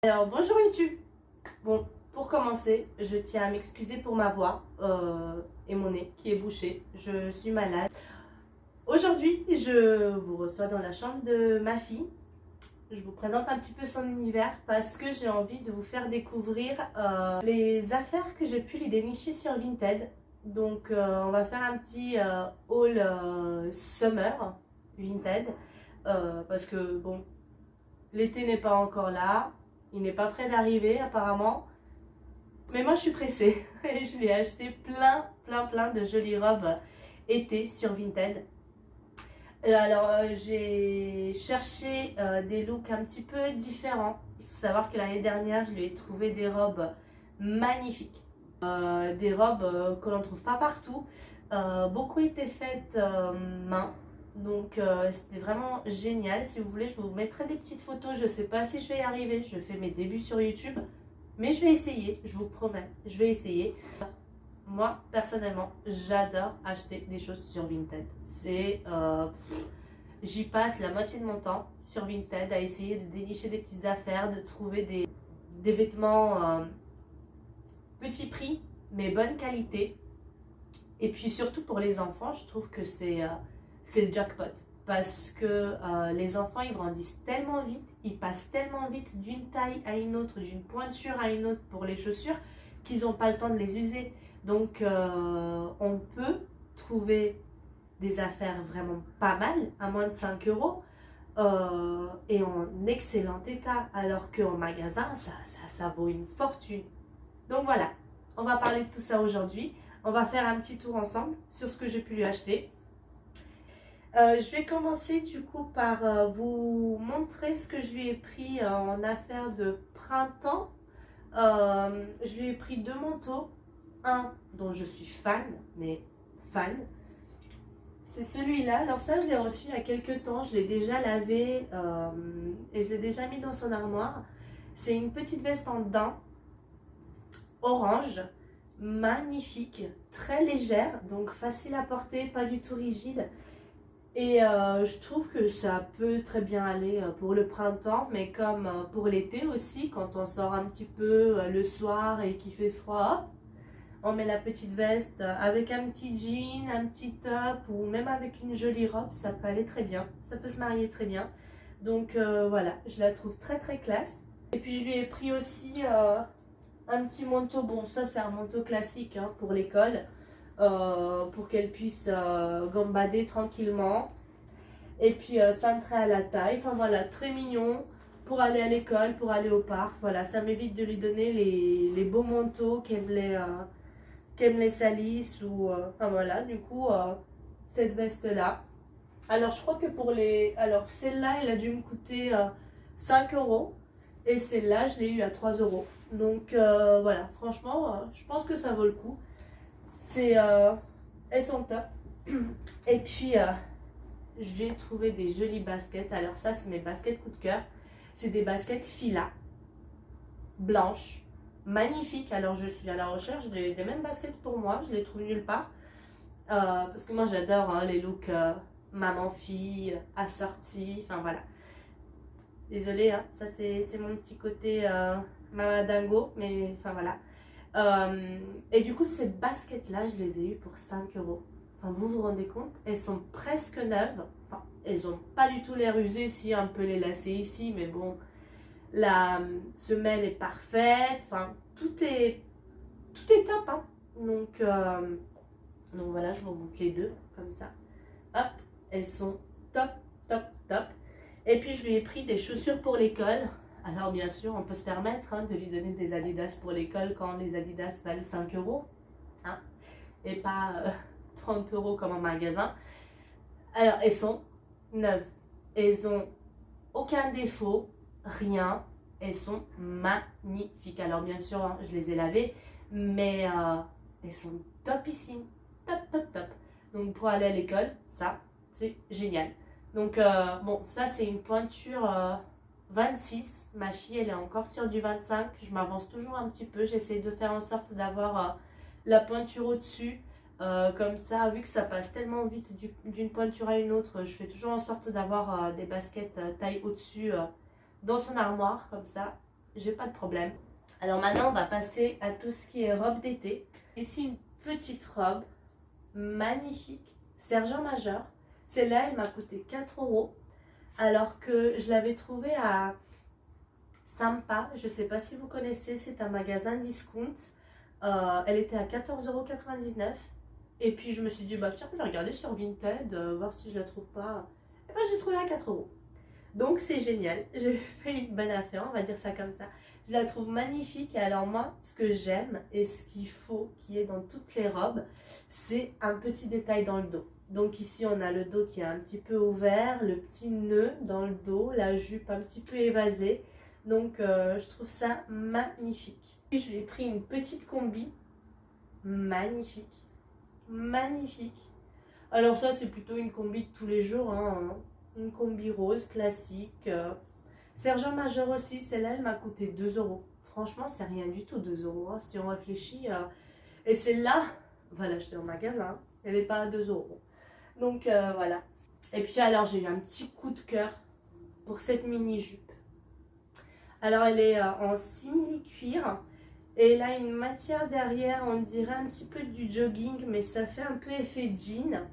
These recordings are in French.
Alors bonjour YouTube. Bon, pour commencer, je tiens à m'excuser pour ma voix et mon nez qui est bouché. Je suis malade. Aujourd'hui, je vous reçois dans la chambre de ma fille. Je vous présente un petit peu son univers parce que j'ai envie de vous faire découvrir les affaires que j'ai pu lui dénicher sur Vinted. Donc on va faire un petit haul summer Vinted parce que bon, l'été n'est pas encore là. Il n'est pas prêt d'arriver apparemment. Mais moi je suis pressée et je lui ai acheté plein de jolies robes été sur Vinted. J'ai cherché des looks un petit peu différents. Il faut savoir que l'année dernière je lui ai trouvé des robes magnifiques. Des robes que l'on ne trouve pas partout. Beaucoup étaient faites main. Donc c'était vraiment génial. Si vous voulez, je vous mettrai des petites photos. Je ne sais pas si je vais y arriver. Je fais mes débuts sur YouTube. Mais je vais essayer, je vous promets. Je vais essayer. Moi, personnellement, j'adore acheter des choses sur Vinted. J'y passe la moitié de mon temps sur Vinted à essayer de dénicher des petites affaires, de trouver des vêtements petit prix, mais bonne qualité. Et puis surtout pour les enfants, je trouve que c'est le jackpot. Parce que les enfants, ils grandissent tellement vite, ils passent tellement vite d'une taille à une autre, d'une pointure à une autre pour les chaussures, qu'ils n'ont pas le temps de les user. Donc on peut trouver des affaires vraiment pas mal, à moins de 5 euros, et en excellent état, alors qu'en magasin, ça vaut une fortune. Donc voilà, on va parler de tout ça aujourd'hui. On va faire un petit tour ensemble sur ce que j'ai pu lui acheter. Je vais commencer du coup par vous montrer ce que je lui ai pris en affaires de printemps. Je lui ai pris deux manteaux. Un dont je suis fan, mais fan. C'est celui-là. Alors ça, je l'ai reçu il y a quelques temps. Je l'ai déjà lavé et je l'ai déjà mis dans son armoire. C'est une petite veste en daim orange, magnifique, très légère, donc facile à porter, pas du tout rigide. Et je trouve que ça peut très bien aller pour le printemps, mais comme pour l'été aussi, quand on sort un petit peu le soir et qu'il fait froid, on met la petite veste avec un petit jean, un petit top ou même avec une jolie robe, ça peut aller très bien, ça peut se marier très bien. Donc voilà, je la trouve très classe. Et puis je lui ai pris aussi un petit manteau, bon ça c'est un manteau classique hein, pour l'école, pour qu'elle puisse gambader tranquillement. Et puis cintré à la taille, enfin voilà, très mignon pour aller à l'école, pour aller au parc. Voilà, ça m'évite de lui donner les beaux manteaux qu'elle me les salisse ou enfin voilà, du coup cette veste là. Alors je crois que pour les, alors celle-là elle a dû me coûter 5 euros et celle-là je l'ai eu à 3 euros. Donc voilà, franchement je pense que ça vaut le coup. Elles sont top. Et puis je lui ai trouvé des jolies baskets. Alors ça c'est mes baskets coup de cœur. C'est des baskets Fila blanches, magnifiques. Alors je suis à la recherche des mêmes baskets pour moi. Je les trouve nulle part. Parce que moi j'adore hein, les looks maman-fille, assortie. Enfin voilà. Désolée, hein, ça c'est mon petit côté mamadingo. Mais enfin voilà. Et du coup ces baskets là je les ai eues pour 5 euros. Enfin, vous vous rendez compte, elles sont presque neuves. Enfin, elles n'ont pas du tout l'air usées, si un peu les lacets ici, mais bon, la semelle est parfaite. Enfin, tout est top. Hein. Donc voilà, je vous montre les deux comme ça. Hop, elles sont top. Et puis je lui ai pris des chaussures pour l'école. Alors bien sûr, on peut se permettre hein, de lui donner des Adidas pour l'école quand les Adidas valent 5 euros. Hein, et pas 30 euros comme en magasin. Alors, elles sont neuves. Elles ont aucun défaut, rien. Elles sont magnifiques. Alors, bien sûr, hein, je les ai lavées, mais elles sont topissimes. Top. Donc, pour aller à l'école, ça, c'est génial. Donc, bon, ça, c'est une pointure 26. Ma fille, elle est encore sur du 25. Je m'avance toujours un petit peu. J'essaie de faire en sorte d'avoir la pointure au-dessus. Comme ça, vu que ça passe tellement vite d'une pointure à une autre, je fais toujours en sorte d'avoir des baskets taille au-dessus dans son armoire, comme ça, j'ai pas de problème. Alors maintenant, on va passer à tout ce qui est robe d'été. Ici, une petite robe magnifique, Sergent Major. Celle-là, elle m'a coûté 4 euros. Alors que je l'avais trouvée à Sampa. Je ne sais pas si vous connaissez, c'est un magasin discount. Elle était à 14,99 €. Et puis je me suis dit, bah tiens, je vais regarder sur Vinted, voir si je la trouve pas. Et ben j'ai trouvé à 4 euros. Donc c'est génial. J'ai fait une bonne affaire, on va dire ça comme ça. Je la trouve magnifique. Et alors moi, ce que j'aime et ce qu'il faut qu'il y ait dans toutes les robes, c'est un petit détail dans le dos. Donc ici, on a le dos qui est un petit peu ouvert, le petit nœud dans le dos, la jupe un petit peu évasée. Donc je trouve ça magnifique. Puis je lui ai pris une petite combi, magnifique. Magnifique. Alors ça, c'est plutôt une combi de tous les jours, hein. Une combi rose classique. Sergent Major aussi, celle-là, elle m'a coûté 2 euros. Franchement, c'est rien du tout, 2 euros, hein, si on réfléchit. Et celle-là, on va l'acheter en magasin. Elle n'est pas à 2 euros. Donc voilà. Et puis alors, j'ai eu un petit coup de cœur pour cette mini-jupe. Alors, elle est en simili-cuir. Et elle a une matière derrière, on dirait un petit peu du jogging, mais ça fait un peu effet jean.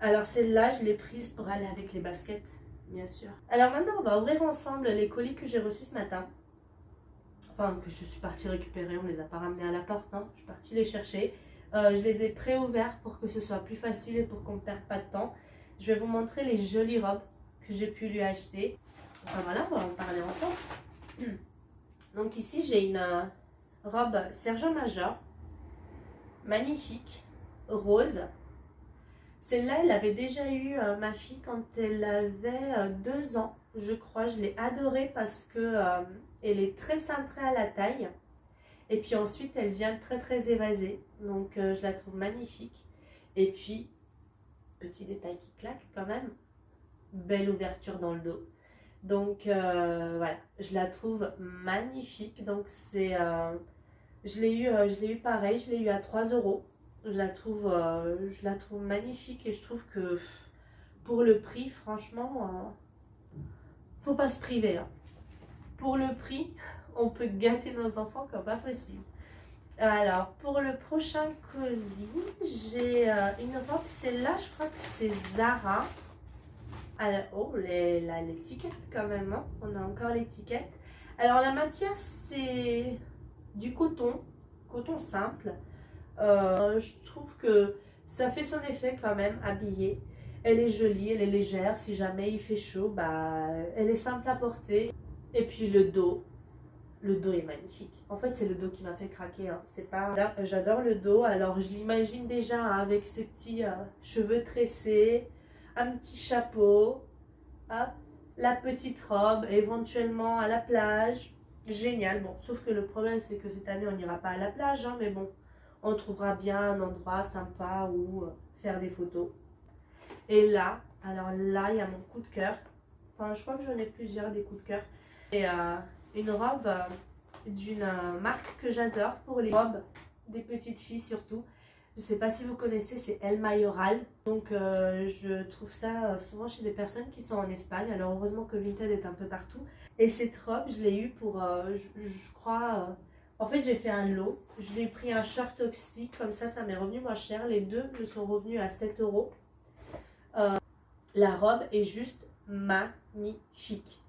Alors celle-là, je l'ai prise pour aller avec les baskets, bien sûr. Alors maintenant, on va ouvrir ensemble les colis que j'ai reçus ce matin. Enfin, que je suis partie récupérer, on ne les a pas ramenés à la porte, hein. Je suis partie les chercher. Je les ai pré-ouverts pour que ce soit plus facile et pour qu'on ne perde pas de temps. Je vais vous montrer les jolies robes que j'ai pu lui acheter. Enfin voilà, on va en parler ensemble. Donc ici, j'ai une robe Sergent Major, magnifique, rose. Celle-là, elle avait déjà eu ma fille quand elle avait 2 ans, je crois. Je l'ai adorée parce que elle est très cintrée à la taille. Et puis ensuite, elle vient très très évasée. Donc je la trouve magnifique. Et puis, petit détail qui claque quand même, belle ouverture dans le dos. Donc voilà, je la trouve magnifique. Donc c'est, je l'ai eu pareil, je l'ai eu à 3 euros. Je la trouve magnifique et je trouve que pour le prix, franchement, faut pas se priver, hein. Pour le prix, on peut gâter nos enfants comme pas possible. Alors pour le prochain colis, j'ai une robe. Celle-là, je crois que c'est Zara. Alors, oh, l'étiquette quand même, hein. On a encore l'étiquette. Alors la matière, c'est du coton simple. Je trouve que ça fait son effet quand même, habillée. Elle est jolie, elle est légère. Si jamais il fait chaud, bah, elle est simple à porter. Et puis le dos est magnifique. En fait, c'est le dos qui m'a fait craquer, hein. C'est pas... J'adore le dos. Alors, je l'imagine déjà, hein, avec ses petits cheveux tressés, un petit chapeau, hop, la petite robe, éventuellement à la plage. Génial. Bon, sauf que le problème, c'est que cette année, on n'ira pas à la plage, hein, mais bon, on trouvera bien un endroit sympa où faire des photos. Et là, alors là, il y a mon coup de cœur. Enfin, je crois que j'en ai plusieurs des coups de cœur. Et une robe d'une marque que j'adore pour les robes des petites filles surtout. Je ne sais pas si vous connaissez, c'est El Mayoral. Donc je trouve ça souvent chez des personnes qui sont en Espagne. Alors heureusement que Vinted est un peu partout. Et cette robe, je l'ai eue pour, je crois... en fait, j'ai fait un lot. Je l'ai pris un short oxy, comme ça m'est revenu moins cher. Les deux me sont revenus à 7 euros. La robe est juste magnifique.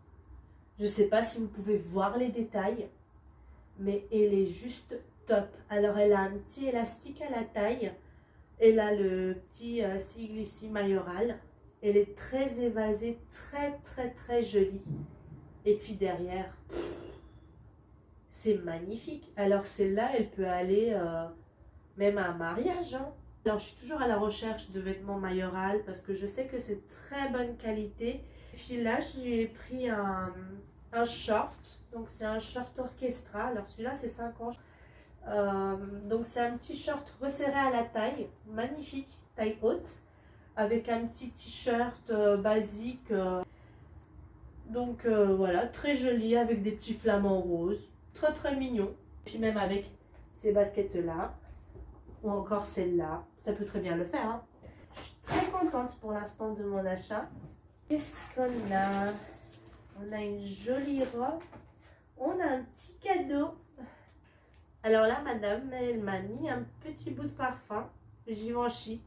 Je ne sais pas si vous pouvez voir les détails, mais elle est juste top. Alors, elle a un petit élastique à la taille. Elle a le petit sigle ici, Mayoral. Elle est très évasée, très, très, très jolie. Et puis derrière... c'est magnifique. Alors celle-là, elle peut aller même à un mariage, hein. Alors je suis toujours à la recherche de vêtements Mayoral parce que je sais que c'est très bonne qualité. Et puis là, je lui ai pris un short. Donc c'est un short orchestra. Alors celui-là, c'est 5 ans. Donc c'est un petit short resserré à la taille. Magnifique, taille haute. Avec un petit t-shirt basique. Donc voilà, très joli avec des petits flamants roses. Très très mignon. Puis même avec ces baskets là ou encore celle-là, ça peut très bien le faire, hein. Je suis très contente pour l'instant de mon achat. Qu'est-ce qu'on a? On a une jolie robe. on a un petit cadeau. Alors là, madame, elle m'a mis un petit bout de parfum, Givenchy.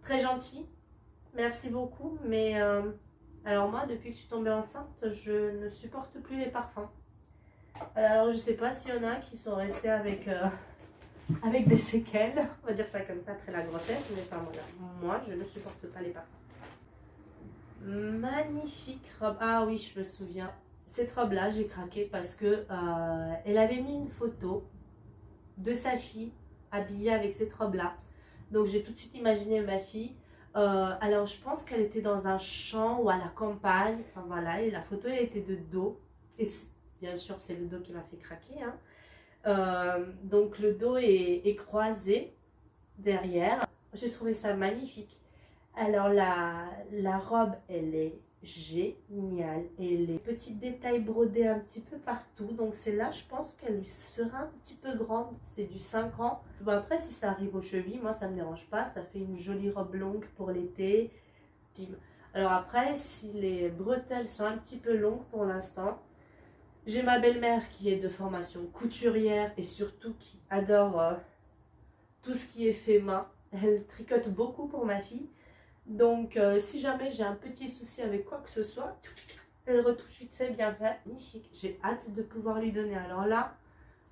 Très gentil, merci beaucoup. Mais alors moi, depuis que je suis tombée enceinte, je ne supporte plus les parfums. Alors je sais pas s'il y en a qui sont restés avec, avec des séquelles, on va dire ça comme ça, après la grossesse. Mais enfin voilà, moi je ne supporte pas les parfums. Magnifique robe. Ah oui, je me souviens. Cette robe-là, j'ai craqué parce que elle avait mis une photo de sa fille habillée avec cette robe-là. Donc j'ai tout de suite imaginé ma fille. Alors je pense qu'elle était dans un champ ou à la campagne. Enfin voilà, et la photo elle était de dos. Et bien sûr, c'est le dos qui m'a fait craquer. Hein. Donc le dos est croisé derrière. J'ai trouvé ça magnifique. Alors la robe, elle est géniale. Et les petits détails brodés un petit peu partout. Donc c'est là, je pense qu'elle lui sera un petit peu grande. C'est du 5 ans. Bon, après, si ça arrive aux chevilles, moi, ça ne me dérange pas. Ça fait une jolie robe longue pour l'été. Alors après, si les bretelles sont un petit peu longues pour l'instant, j'ai ma belle-mère qui est de formation couturière et surtout qui adore tout ce qui est fait main. Elle tricote beaucoup pour ma fille. Donc, si jamais j'ai un petit souci avec quoi que ce soit, elle retouche vite fait, bien fait. Magnifique. J'ai hâte de pouvoir lui donner. Alors là,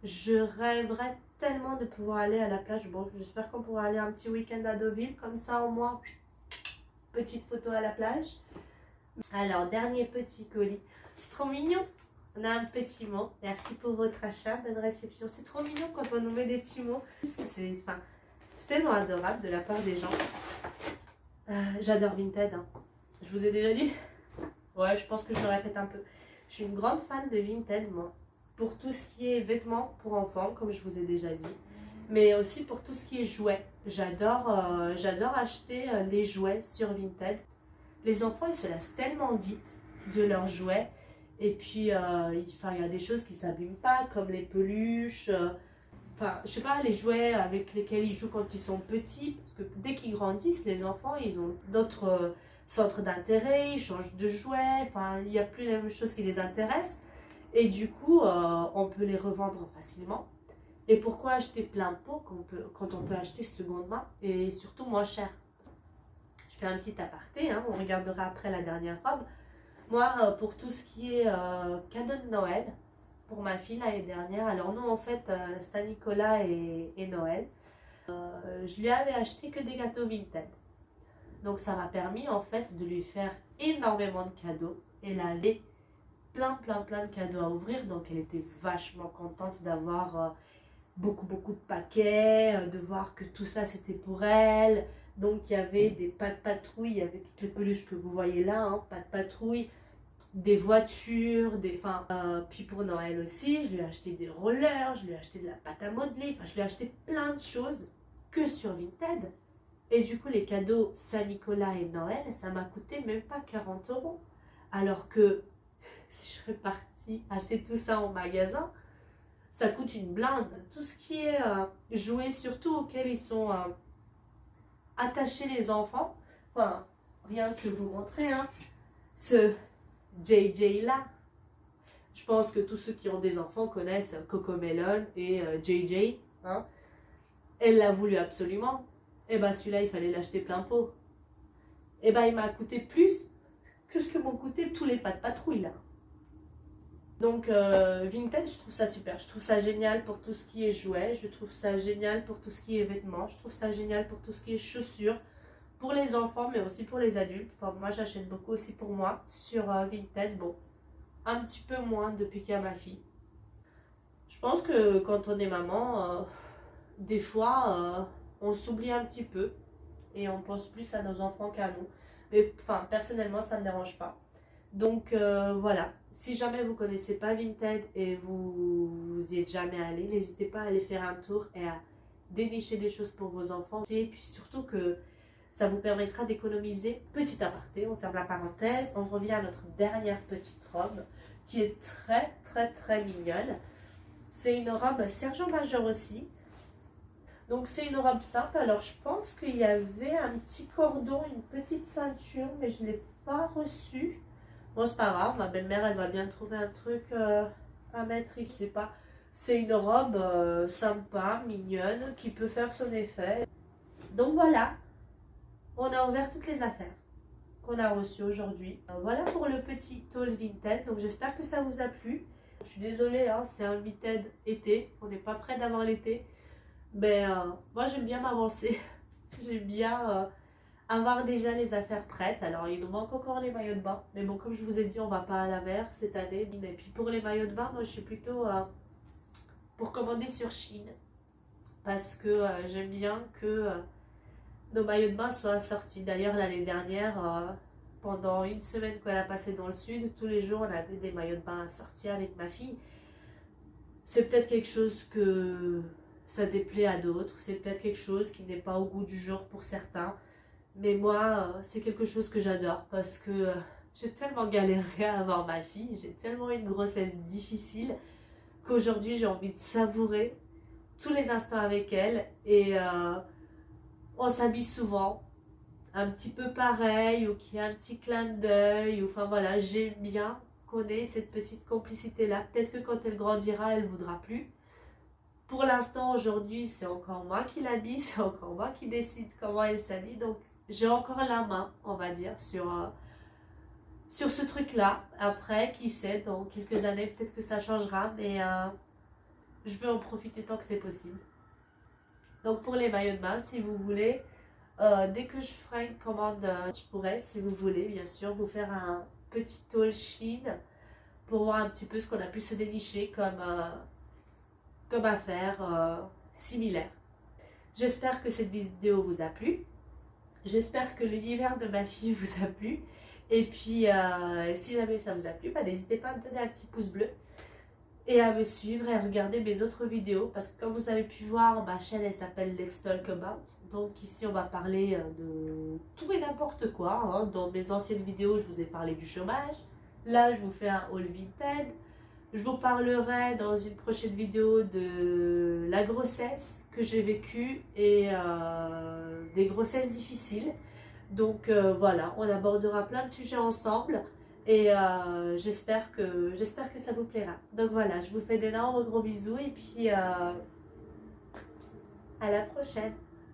je rêverais tellement de pouvoir aller à la plage. Bon, j'espère qu'on pourra aller un petit week-end à Deauville. Comme ça, au moins, petite photo à la plage. Alors, dernier petit colis. C'est trop mignon. On a un petit mot. Merci pour votre achat. Bonne réception. C'est trop mignon quand on nous met des petits mots. C'est tellement adorable de la part des gens. J'adore Vinted. Hein. Je vous ai déjà dit. Ouais, je pense que je le répète un peu. Je suis une grande fan de Vinted, moi. Pour tout ce qui est vêtements pour enfants, comme je vous ai déjà dit. Mais aussi pour tout ce qui est jouets. J'adore acheter les jouets sur Vinted. Les enfants, ils se lassent tellement vite de leurs jouets. Et puis, il y a des choses qui ne s'abîment pas, comme les peluches. Enfin, je sais pas, les jouets avec lesquels ils jouent quand ils sont petits. Parce que dès qu'ils grandissent, les enfants, ils ont d'autres centres d'intérêt, ils changent de jouets. Enfin, il n'y a plus la même chose qui les intéresse. Et du coup, on peut les revendre facilement. Et pourquoi acheter plein pot quand on peut acheter seconde main et surtout moins cher? Je fais un petit aparté, hein, on regardera après la dernière robe. Moi, pour tout ce qui est cadeau de Noël, pour ma fille l'année dernière, alors nous, en fait, Saint-Nicolas et Noël, je lui avais acheté que des gâteaux Vinted. Donc, ça m'a permis, en fait, de lui faire énormément de cadeaux. Elle avait plein de cadeaux à ouvrir, donc elle était vachement contente d'avoir beaucoup de paquets, de voir que tout ça c'était pour elle. Donc il y avait des pas de patrouille, il y avait toutes les peluches que vous voyez là, hein, pas de patrouille, des voitures, puis pour Noël aussi, je lui ai acheté des rollers, je lui ai acheté de la pâte à modeler, enfin je lui ai acheté plein de choses que sur Vinted. Et du coup les cadeaux Saint-Nicolas et Noël, ça m'a coûté même pas 40 €. Alors que si je serais partie acheter tout ça en magasin, ça coûte une blinde. Tout ce qui est jouet, surtout auquel ils sont attachés les enfants. Enfin, rien que vous montrer, hein. Ce JJ là. Je pense que tous ceux qui ont des enfants connaissent Cocomelon et JJ. Hein. Elle l'a voulu absolument. Et bien celui-là, il fallait l'acheter plein pot. Et bien il m'a coûté plus que ce que m'ont coûté tous les pas de patrouille là. Donc Vinted, je trouve ça super, je trouve ça génial pour tout ce qui est jouets, je trouve ça génial pour tout ce qui est vêtements, je trouve ça génial pour tout ce qui est chaussures, pour les enfants mais aussi pour les adultes. Enfin moi j'achète beaucoup aussi pour moi sur Vinted, bon, un petit peu moins depuis qu'il y a ma fille. Je pense que quand on est maman, des fois on s'oublie un petit peu et on pense plus à nos enfants qu'à nous. Mais enfin personnellement ça ne me dérange pas. Donc voilà, si jamais vous ne connaissez pas Vinted et vous y êtes jamais allé, n'hésitez pas à aller faire un tour et à dénicher des choses pour vos enfants. Et puis surtout que ça vous permettra d'économiser. Petit aparté, on ferme la parenthèse, on revient à notre dernière petite robe qui est très mignonne. C'est une robe sergent major aussi. Donc c'est une robe simple, alors je pense qu'il y avait un petit cordon, une petite ceinture, mais je ne l'ai pas reçue. Bon, c'est pas grave, ma belle-mère, elle va bien trouver un truc à mettre ici. Pas, c'est une robe sympa, mignonne, qui peut faire son effet. Donc voilà, on a ouvert toutes les affaires qu'on a reçues aujourd'hui. Voilà pour le petit haul Vinted. Donc j'espère que ça vous a plu. Je suis désolée, hein, c'est un Vinted été. On n'est pas près d'avoir l'été. Mais moi j'aime bien m'avancer. J'aime bien avoir déjà les affaires prêtes. Alors il nous manque encore les maillots de bain. Mais bon, comme je vous ai dit, on va pas à la mer cette année. Et puis pour les maillots de bain, moi je suis plutôt pour commander sur Chine. Parce que j'aime bien que nos maillots de bain soient sortis. D'ailleurs l'année dernière, pendant une semaine qu'on a passé dans le sud, tous les jours on avait des maillots de bain assortis avec ma fille. C'est peut-être quelque chose que ça déplaît à d'autres. C'est peut-être quelque chose qui n'est pas au goût du jour pour certains. Mais moi, c'est quelque chose que j'adore parce que j'ai tellement galéré à avoir ma fille, j'ai tellement eu une grossesse difficile qu'aujourd'hui j'ai envie de savourer tous les instants avec elle et on s'habille souvent un petit peu pareil ou qu'il y a un petit clin d'œil. Enfin voilà, j'aime bien qu'on ait cette petite complicité là. Peut-être que quand elle grandira, elle ne voudra plus. Pour l'instant, aujourd'hui, c'est encore moi qui l'habille, c'est encore moi qui décide comment elle s'habille. Donc j'ai encore la main, on va dire, sur ce truc-là. Après, qui sait, dans quelques années, peut-être que ça changera, mais je veux en profiter tant que c'est possible. Donc pour les maillots de bain, si vous voulez, dès que je ferai une commande, je pourrais, si vous voulez, bien sûr, vous faire un petit haul Chine pour voir un petit peu ce qu'on a pu se dénicher comme affaire similaire. J'espère que cette vidéo vous a plu. J'espère que l'univers de ma fille vous a plu. Et puis, si jamais ça vous a plu, n'hésitez pas à me donner un petit pouce bleu et à me suivre et à regarder mes autres vidéos. Parce que comme vous avez pu voir, ma chaîne, elle s'appelle Let's Talk About. Donc ici, on va parler de tout et n'importe quoi. Hein. Dans mes anciennes vidéos, je vous ai parlé du chômage. Là, je vous fais un haul Vinted. Je vous parlerai dans une prochaine vidéo de la grossesse que j'ai vécue et des grossesses difficiles. Donc voilà, on abordera plein de sujets ensemble et j'espère que ça vous plaira. Donc voilà, je vous fais d'énormes gros bisous et puis à la prochaine.